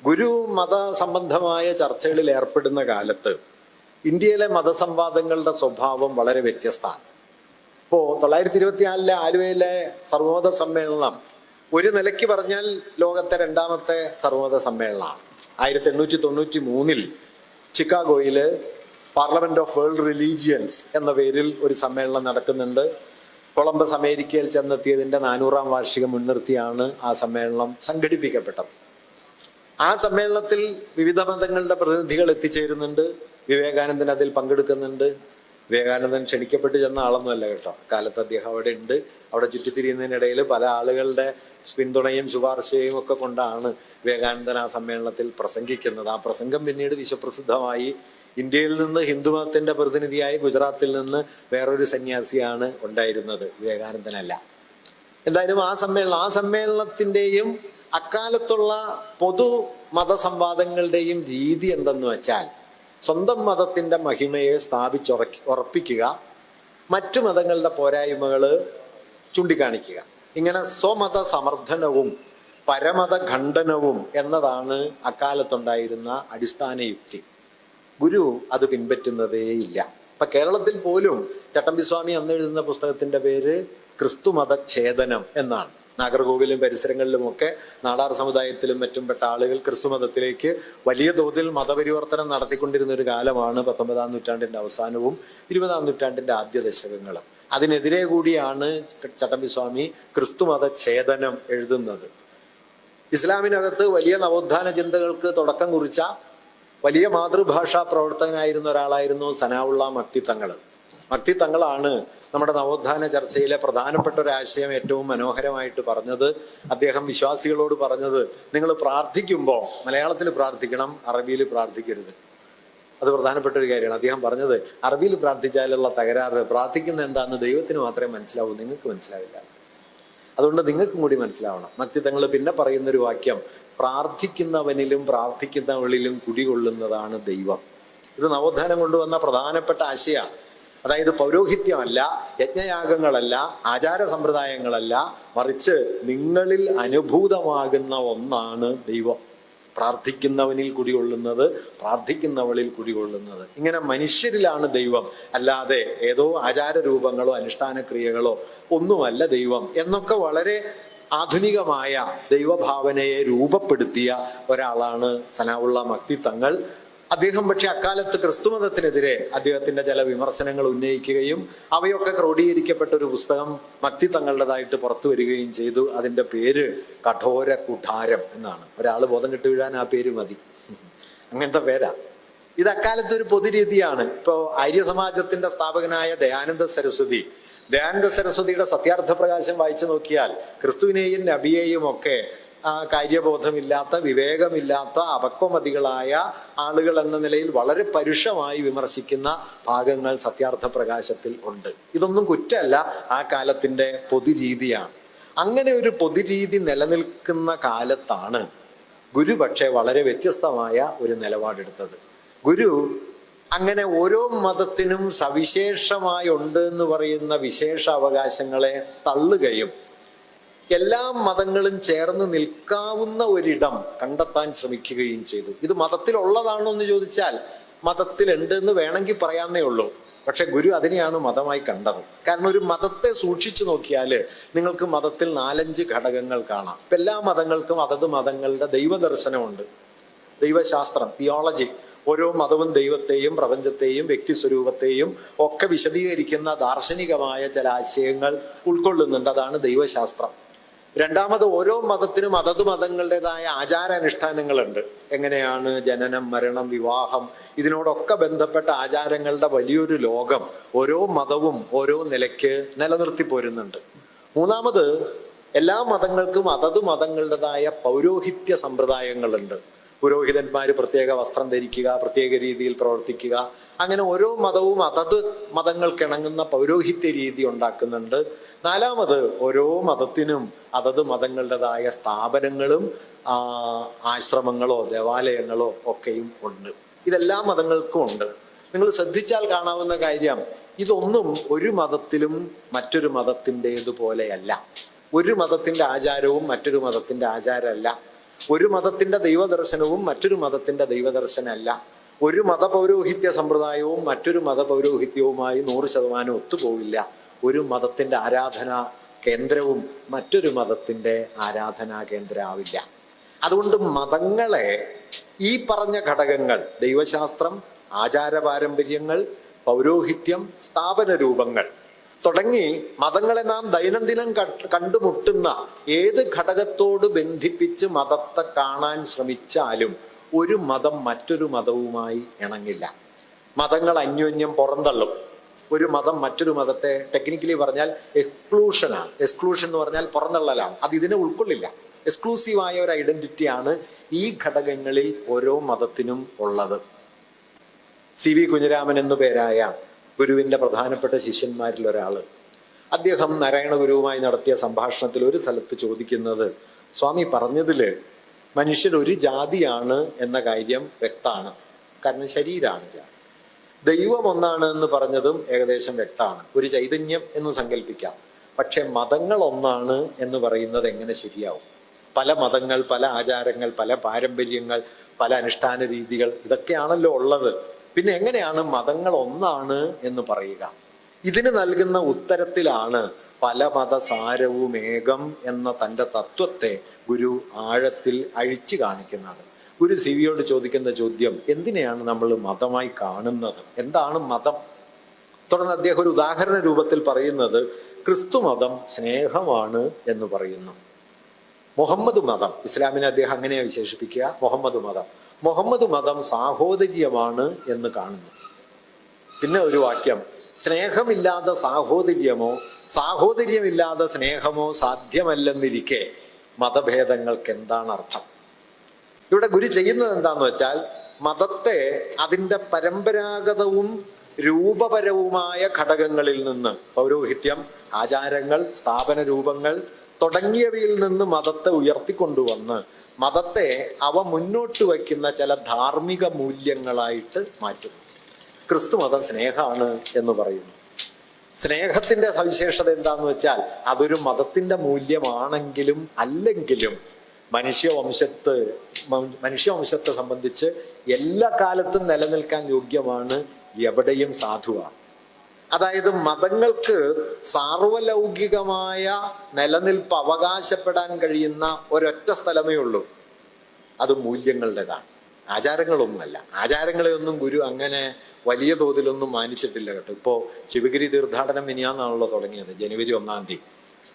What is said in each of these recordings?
ഗുരു മത സംബന്ധമായ ചർച്ചകളിൽ ഏർപ്പെടുന്ന കാലത്ത് ഇന്ത്യയിലെ മതസംവാദങ്ങളുടെ സ്വഭാവം വളരെ വ്യത്യസ്തമാണ്. ഇപ്പോൾ 1924 ആലുവയിലെ സർവമത സമ്മേളനം ഒരു നിലയ്ക്ക് പറഞ്ഞാൽ ലോകത്തെ രണ്ടാമത്തെ സർവമത സമ്മേളനമാണ്. 1893 ചിക്കാഗോയിൽ പാർലമെന്റ് ഓഫ് വേൾഡ് റിലീജിയൻസ് എന്ന പേരിൽ ഒരു സമ്മേളനം നടക്കുന്നുണ്ട്. കൊളംബസ് അമേരിക്കയിൽ ചെന്നെത്തിയതിൻ്റെ 400-ാം വാർഷികം മുൻനിർത്തിയാണ് ആ സമ്മേളനം സംഘടിപ്പിക്കപ്പെട്ടത്. ആ സമ്മേളനത്തിൽ വിവിധ മതങ്ങളുടെ പ്രതിനിധികൾ എത്തിച്ചേരുന്നുണ്ട്. വിവേകാനന്ദൻ അതിൽ പങ്കെടുക്കുന്നുണ്ട്. വിവേകാനന്ദൻ ക്ഷണിക്കപ്പെട്ട് ചെന്ന ആളൊന്നുമല്ല കേട്ടോ. കാലത്ത് അദ്ദേഹം അവിടെ ഉണ്ട്. അവിടെ ചുറ്റിത്തിരിയുന്നതിനിടയിൽ പല ആളുകളുടെ പിന്തുണയും ശുപാർശയും ഒക്കെ കൊണ്ടാണ് വിവേകാനന്ദൻ ആ സമ്മേളനത്തിൽ പ്രസംഗിക്കുന്നത്. ആ പ്രസംഗം പിന്നീട് വിശ്വപ്രസിദ്ധമായി. ഇന്ത്യയിൽ നിന്ന് ഹിന്ദുമതത്തിന്റെ പ്രതിനിധിയായി ഗുജറാത്തിൽ നിന്ന് വേറൊരു സന്യാസിയാണ് ഉണ്ടായിരുന്നത്, വിവേകാനന്ദനല്ല. എന്തായാലും ആ സമ്മേളനത്തിൻ്റെയും അക്കാലത്തുള്ള പൊതു മതസംവാദങ്ങളുടെയും രീതി എന്തെന്ന് വെച്ചാൽ സ്വന്തം മതത്തിൻ്റെ മഹിമയെ ഉറപ്പിക്കുക, മറ്റു മതങ്ങളുടെ പോരായ്മകൾ ചൂണ്ടിക്കാണിക്കുക. ഇങ്ങനെ സ്വമത സമർത്ഥനവും പരമത ഖണ്ഡനവും എന്നതാണ് അക്കാലത്തുണ്ടായിരുന്ന അടിസ്ഥാന യുക്തി. ഗുരു അത് പിൻപറ്റുന്നതേയില്ല. ഇപ്പൊ കേരളത്തിൽ പോലും ചട്ടമ്പിസ്വാമി അന്ന് എഴുതുന്ന പുസ്തകത്തിന്റെ പേര് ക്രിസ്തുമതഛേദനം എന്നാണ്. നാഗർകോവിലും പരിസരങ്ങളിലുമൊക്കെ നാടാർ സമുദായത്തിലും മറ്റും പെട്ട ആളുകൾ ക്രിസ്തുമതത്തിലേക്ക് വലിയ തോതിൽ മതപരിവർത്തനം നടത്തിക്കൊണ്ടിരുന്ന ഒരു കാലമാണ് 19-ാം നൂറ്റാണ്ടിന്റെ അവസാനവും 20-ാം നൂറ്റാണ്ടിന്റെ ആദ്യ ദശകങ്ങളും. അതിനെതിരെ കൂടിയാണ് ചട്ടമ്പിസ്വാമി ക്രിസ്തുമതഛേദനം എഴുതുന്നത്. ഇസ്ലാമിനകത്ത് വലിയ നവോത്ഥാന ചിന്തകൾക്ക് തുടക്കം കുറിച്ച വലിയ മാതൃഭാഷാ പ്രവർത്തകനായിരുന്ന ഒരാളായിരുന്നു സനാഉള്ള മക്തി തങ്ങൾ. മക്തി തങ്ങളാണ് നമ്മുടെ നവോത്ഥാന ചർച്ചയിലെ പ്രധാനപ്പെട്ട ഒരു ആശയം ഏറ്റവും മനോഹരമായിട്ട് പറഞ്ഞത്. അദ്ദേഹം വിശ്വാസികളോട് പറഞ്ഞത്, നിങ്ങൾ പ്രാർത്ഥിക്കുമ്പോൾ മലയാളത്തിൽ പ്രാർത്ഥിക്കണം, അറബിയിൽ പ്രാർത്ഥിക്കരുത്. അത് പ്രധാനപ്പെട്ട ഒരു കാര്യമാണ്. അദ്ദേഹം പറഞ്ഞത്, അറബിയിൽ പ്രാർത്ഥിച്ചാലുള്ള തകരാറ് പ്രാർത്ഥിക്കുന്ന എന്താണെന്ന് ദൈവത്തിന് മാത്രമേ മനസ്സിലാവൂ, നിങ്ങൾക്ക് മനസ്സിലാവില്ല. അതുകൊണ്ട് നിങ്ങൾക്കും കൂടി മനസ്സിലാവണം. മക്തി തങ്ങൾ പിന്നെ പറയുന്നൊരു വാക്യം, പ്രാർത്ഥിക്കുന്നവനിലും പ്രാർത്ഥിക്കുന്നവളിലും കുടികൊള്ളുന്നതാണ് ദൈവം. ഇത് നവോത്ഥാനം കൊണ്ടുവന്ന പ്രധാനപ്പെട്ട ആശയമാണ്. അതായത് പൗരോഹിത്യമല്ല, യജ്ഞയാഗങ്ങളല്ല, ആചാര സമ്പ്രദായങ്ങളല്ല, മറിച്ച് നിങ്ങളിൽ അനുഭൂതമാകുന്ന ഒന്നാണ് ദൈവം. പ്രാർത്ഥിക്കുന്നവനിൽ കുടികൊള്ളുന്നത്, പ്രാർത്ഥിക്കുന്നവളിൽ കുടികൊള്ളുന്നത്. ഇങ്ങനെ മനുഷ്യരിലാണ് ദൈവം, അല്ലാതെ ഏതോ ആചാര രൂപങ്ങളോ അനുഷ്ഠാന ക്രിയകളോ ഒന്നുമല്ല ദൈവം എന്നൊക്കെ വളരെ ആധുനികമായ ദൈവഭാവനയെ രൂപപ്പെടുത്തിയ ഒരാളാണ് സനാഉള്ള മക്തി തങ്ങൾ. അദ്ദേഹം പക്ഷെ അക്കാലത്ത് ക്രിസ്തുമതത്തിനെതിരെ അദ്ദേഹത്തിന്റെ ചില വിമർശനങ്ങൾ ഉന്നയിക്കുകയും അവയൊക്കെ ക്രോഡീകരിക്കപ്പെട്ട ഒരു പുസ്തകം മക്തി തങ്ങളുടേതായിട്ട് പുറത്തു വരികയും ചെയ്തു. അതിന്റെ പേര് കഠോര കുഠാരം എന്നാണ്. ഒരാൾ ബോധം കെട്ട് വീഴാൻ ആ പേര് മതി, അങ്ങനത്തെ പേരാ. ഇത് അക്കാലത്ത് ഒരു പൊതുരീതിയാണ്. ഇപ്പോൾ ആര്യസമാജത്തിന്റെ സ്ഥാപകനായ ദയാനന്ദ സരസ്വതിയുടെ സത്യാർത്ഥ പ്രകാശം വായിച്ചു നോക്കിയാൽ ക്രിസ്തുവിനെയും നബിയെയും ഒക്കെ കാര്യബോധമില്ലാത്ത, വിവേകമില്ലാത്ത, അപക്വമതികളായ ആളുകൾ എന്ന നിലയിൽ വളരെ പരുഷമായി വിമർശിക്കുന്ന ഭാഗങ്ങൾ സത്യാർത്ഥ പ്രകാശത്തിൽ ഉണ്ട്. ഇതൊന്നും കുറ്റമല്ല, ആ കാലത്തിന്റെ പൊതുരീതിയാണ്. അങ്ങനെ ഒരു പൊതുരീതി നിലനിൽക്കുന്ന കാലത്താണ് ഗുരു പക്ഷേ വളരെ വ്യത്യസ്തമായ ഒരു നിലപാടെടുത്തത്. ഗുരു അങ്ങനെ ഓരോ മതത്തിനും സവിശേഷമായി ഉണ്ട് എന്ന് പറയുന്ന വിശേഷ അവകാശങ്ങളെ തള്ളുകയും എല്ലാ മതങ്ങളും ചേർന്ന് നിൽക്കാവുന്ന ഒരിടം കണ്ടെത്താൻ ശ്രമിക്കുകയും ചെയ്തു. ഇത് മതത്തിലുള്ളതാണോ എന്ന് ചോദിച്ചാൽ മതത്തിലുണ്ട് എന്ന് വേണമെങ്കിൽ പറയാന്നേ ഉള്ളൂ. പക്ഷെ ഗുരു അതിനെയാണ് മതമായി കണ്ടത്. കാരണം ഒരു മതത്തെ സൂക്ഷിച്ചു നോക്കിയാൽ നിങ്ങൾക്ക് മതത്തിൽ 4-5 ഘടകങ്ങൾ കാണാം. ഇപ്പം എല്ലാ മതങ്ങൾക്കും അതത് മതങ്ങളുടെ ദൈവദർശനമുണ്ട്, ദൈവശാസ്ത്രം, തിയോളജി. ഓരോ മതവും ദൈവത്തെയും പ്രപഞ്ചത്തെയും വ്യക്തിസ്വരൂപത്തെയും ഒക്കെ വിശദീകരിക്കുന്ന ദാർശനികമായ ചില ആശയങ്ങൾ ഉൾക്കൊള്ളുന്നുണ്ട്. അതാണ് ദൈവശാസ്ത്രം. രണ്ടാമത്, ഓരോ മതത്തിനും അതത് മതങ്ങളുടേതായ ആചാരാനുഷ്ഠാനങ്ങളുണ്ട്. എങ്ങനെയാണ് ജനനം, മരണം, വിവാഹം, ഇതിനോടൊക്കെ ബന്ധപ്പെട്ട ആചാരങ്ങളുടെ വലിയൊരു ലോകം ഓരോ മതവും ഓരോ നിലയ്ക്ക് നിലനിർത്തി പോരുന്നുണ്ട്. മൂന്നാമത്, എല്ലാ മതങ്ങൾക്കും അതത് മതങ്ങളുടേതായ പൗരോഹിത്യ സമ്പ്രദായങ്ങളുണ്ട്. പുരോഹിതന്മാർ പ്രത്യേക വസ്ത്രം ധരിക്കുക, പ്രത്യേക രീതിയിൽ പ്രവർത്തിക്കുക, അങ്ങനെ ഓരോ മതവും അതത് മതങ്ങൾക്കിണങ്ങുന്ന പൗരോഹിത്യ രീതി ഉണ്ടാക്കുന്നുണ്ട്. നാലാമത്, ഓരോ മതത്തിനും അതത് മതങ്ങളുടേതായ സ്ഥാപനങ്ങളും ആശ്രമങ്ങളോ ദേവാലയങ്ങളോ ഒക്കെയും ഉണ്ട്. ഇതെല്ലാ മതങ്ങൾക്കും ഉണ്ട്. നിങ്ങൾ ശ്രദ്ധിച്ചാൽ കാണാവുന്ന കാര്യം, ഇതൊന്നും ഒരു മതത്തിലും മറ്റൊരു മതത്തിൻ്റേതുപോലെയല്ല. ഒരു മതത്തിൻ്റെ ആചാരവും മറ്റൊരു മതത്തിൻ്റെ ആചാരമല്ല. ഒരു മതത്തിന്റെ ദൈവദർശനവും മറ്റൊരു മതത്തിന്റെ ദൈവദർശനമല്ല. ഒരു മതപൗരോഹിത്യ സമ്പ്രദായവും മറ്റൊരു മതപൗരോഹിത്യവുമായി 100% ഒത്തുപോകില്ല. ഒരു മതത്തിന്റെ ആരാധനാ കേന്ദ്രവും മറ്റൊരു മതത്തിന്റെ ആരാധനാ കേന്ദ്രമാവില്ല. അതുകൊണ്ട് മതങ്ങളെ ഈ പറഞ്ഞ ഘടകങ്ങൾ, ദൈവശാസ്ത്രം, ആചാര പാരമ്പര്യങ്ങൾ, പൗരോഹിത്യം, സ്ഥാപന രൂപങ്ങൾ തുടങ്ങി മതങ്ങളെ നാം ദൈനംദിനം കണ്ടുമുട്ടുന്ന ഏത് ഘടകത്തോട് ബന്ധിപ്പിച്ച് മതത്തെ കാണാൻ ശ്രമിച്ചാലും ഒരു മതം മറ്റൊരു മതവുമായി ഇണങ്ങില്ല. മതങ്ങൾ അന്യോന്യം പുറന്തള്ളും. ഒരു മതം മറ്റൊരു മതത്തെ ടെക്നിക്കലി പറഞ്ഞാൽ എക്സ്ക്ലൂഷനാണ്. എക്സ്ക്ലൂഷൻ എന്ന് പറഞ്ഞാൽ പുറന്തള്ളലാണ്. അത് ഇതിനെ ഉൾക്കൊള്ളില്ല. എക്സ്ക്ലൂസീവായ ഒരു ഐഡന്റിറ്റിയാണ് ഈ ഘടകങ്ങളിൽ ഓരോ മതത്തിനും ഉള്ളത്. CV കുഞ്ഞിരാമൻ എന്നു പേരായ ഗുരുവിന്റെ പ്രധാനപ്പെട്ട ശിഷ്യന്മാരിൽ ഒരാള്, അദ്ദേഹം നാരായണ ഗുരുവുമായി നടത്തിയ സംഭാഷണത്തിൽ ഒരു സ്ഥലത്ത് ചോദിക്കുന്നത്, സ്വാമി പറഞ്ഞതില് മനുഷ്യൻ ഒരു ജാതിയാണ് എന്ന കാര്യം വ്യക്തമാണ്, കാരണം ശരീരമാണ് ജാതി. ദൈവം ഒന്നാണ് എന്ന് പറഞ്ഞതും ഏകദേശം വ്യക്തമാണ്, ഒരു ചൈതന്യം എന്ന് സങ്കല്പിക്കാം. പക്ഷെ മതങ്ങൾ ഒന്നാണ് എന്ന് പറയുന്നത് എങ്ങനെ ശരിയാവും? പല മതങ്ങൾ, പല ആചാരങ്ങൾ, പല പാരമ്പര്യങ്ങൾ, പല അനുഷ്ഠാന രീതികൾ, ഇതൊക്കെയാണല്ലോ ഉള്ളത്. പിന്നെ എങ്ങനെയാണ് മതങ്ങൾ ഒന്നാണ് എന്ന് പറയുക? ഇതിന് നൽകുന്ന ഉത്തരത്തിലാണ് പല മതസാരവും ഏകം എന്ന തൻ്റെ തത്വത്തെ ഗുരു ആഴത്തിൽ അഴിച്ചു കാണിക്കുന്നത്. ഗുരു CV ചോദിക്കുന്ന ചോദ്യം, എന്തിനെയാണ് നമ്മൾ മതമായി കാണുന്നത്? എന്താണ് മതം? തുടർന്ന് അദ്ദേഹം ഒരു ഉദാഹരണ രൂപത്തിൽ പറയുന്നത്, ക്രിസ്തു മതം സ്നേഹമാണ് എന്ന് പറയുന്നു. മുഹമ്മദ് മതം, ഇസ്ലാമിനെ അദ്ദേഹം അങ്ങനെയാണ് വിശേഷിപ്പിക്കുക, മുഹമ്മദ് മതം സാഹോദര്യമാണ് എന്ന് കാണുന്നു. പിന്നെ ഒരു വാക്യം, സ്നേഹമില്ലാതെ സാഹോദര്യമോ സാഹോദര്യമില്ലാതെ സ്നേഹമോ സാധ്യമല്ലെന്നിരിക്കെ മതഭേദങ്ങൾക്ക് എന്താണ് അർത്ഥം? ഇവിടെ ഗുരു ചെയ്യുന്നത് എന്താന്ന് വെച്ചാൽ, മതത്തെ അതിൻ്റെ പരമ്പരാഗതവും രൂപപരവുമായ ഘടകങ്ങളിൽ നിന്ന്, പൗരോഹിത്യം, ആചാരങ്ങൾ, സ്ഥാപന രൂപങ്ങൾ തുടങ്ങിയവയിൽ നിന്ന് മതത്തെ ഉയർത്തിക്കൊണ്ടുവന്ന് മതത്തെ അവ മുന്നോട്ട് വയ്ക്കുന്ന ചില ധാർമ്മിക മൂല്യങ്ങളായിട്ട് മാറ്റും. ക്രിസ്തു മതം സ്നേഹമാണ് എന്ന് പറയുന്നു. സ്നേഹത്തിന്റെ സവിശേഷത എന്താന്ന് വെച്ചാൽ, അതൊരു മതത്തിന്റെ മൂല്യമാണെങ്കിലും അല്ലെങ്കിലും മനുഷ്യവംശത്തെ സംബന്ധിച്ച് എല്ലാ കാലത്തും നിലനിൽക്കാൻ യോഗ്യമാണ്, എവിടെയും സാധുവാണ്. അതായത് മതങ്ങൾക്ക് സാർവലൗകികമായ നിലനിൽപ്പ് അവകാശപ്പെടാൻ കഴിയുന്ന ഒരൊറ്റ സ്ഥലമേ ഉള്ളൂ, അത് മൂല്യങ്ങളുടേതാണ്, ആചാരങ്ങളൊന്നുമല്ല. ആചാരങ്ങളെ ഒന്നും ഗുരു അങ്ങനെ വലിയ തോതിലൊന്നും മാനിച്ചിട്ടില്ല കേട്ടോ. ഇപ്പോൾ ശിവഗിരി തീർത്ഥാടനം മിനിയാന്നാണല്ലോ തുടങ്ങിയത്, ജനുവരി 1-ാം തീയതി.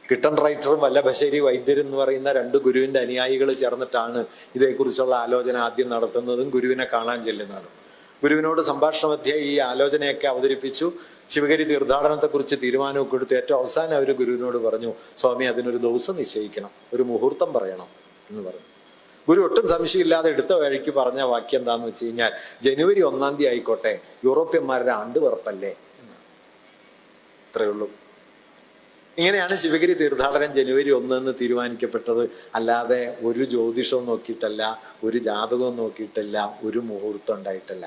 കിട്ടൺ റൈറ്ററും വല്ലഭശ്ശേരി വൈദ്യരും എന്ന് പറയുന്ന 2 ഗുരുവിന്റെ അനുയായികൾ ചേർന്നിട്ടാണ് ഇതേക്കുറിച്ചുള്ള ആലോചന ആദ്യം നടത്തുന്നതും ഗുരുവിനെ കാണാൻ ചെല്ലുന്നതും. ഗുരുവിനോട് സംഭാഷണ മധ്യേ ഈ ആലോചനയൊക്കെ അവതരിപ്പിച്ചു. ശിവഗിരി തീർത്ഥാടനത്തെക്കുറിച്ച് തീരുമാനമൊക്കെ എടുത്തു. ഏറ്റവും അവസാനം അവർ ഗുരുവിനോട് പറഞ്ഞു, സ്വാമി അതിനൊരു ദിവസം നിശ്ചയിക്കണം, ഒരു മുഹൂർത്തം പറയണം എന്ന് പറഞ്ഞു. ഗുരു ഒട്ടും സംശയമില്ലാതെ എടുത്ത വഴിക്ക് പറഞ്ഞ വാക്യം എന്താന്ന് വെച്ച് കഴിഞ്ഞാൽ, ജനുവരി 1-ാം തീയതി ആയിക്കോട്ടെ, യൂറോപ്യന്മാരുടെ ആണ്ടുപിറപ്പല്ലേ എന്നാണ്. ഇത്രയേ ഉള്ളൂ. ഇങ്ങനെയാണ് ശിവഗിരി തീർത്ഥാടനം ജനുവരി 1 എന്ന് തീരുമാനിക്കപ്പെട്ടത്. അല്ലാതെ ഒരു ജ്യോതിഷവും നോക്കിയിട്ടല്ല, ഒരു ജാതകവും നോക്കിയിട്ടല്ല, ഒരു മുഹൂർത്തം ഉണ്ടായിട്ടല്ല.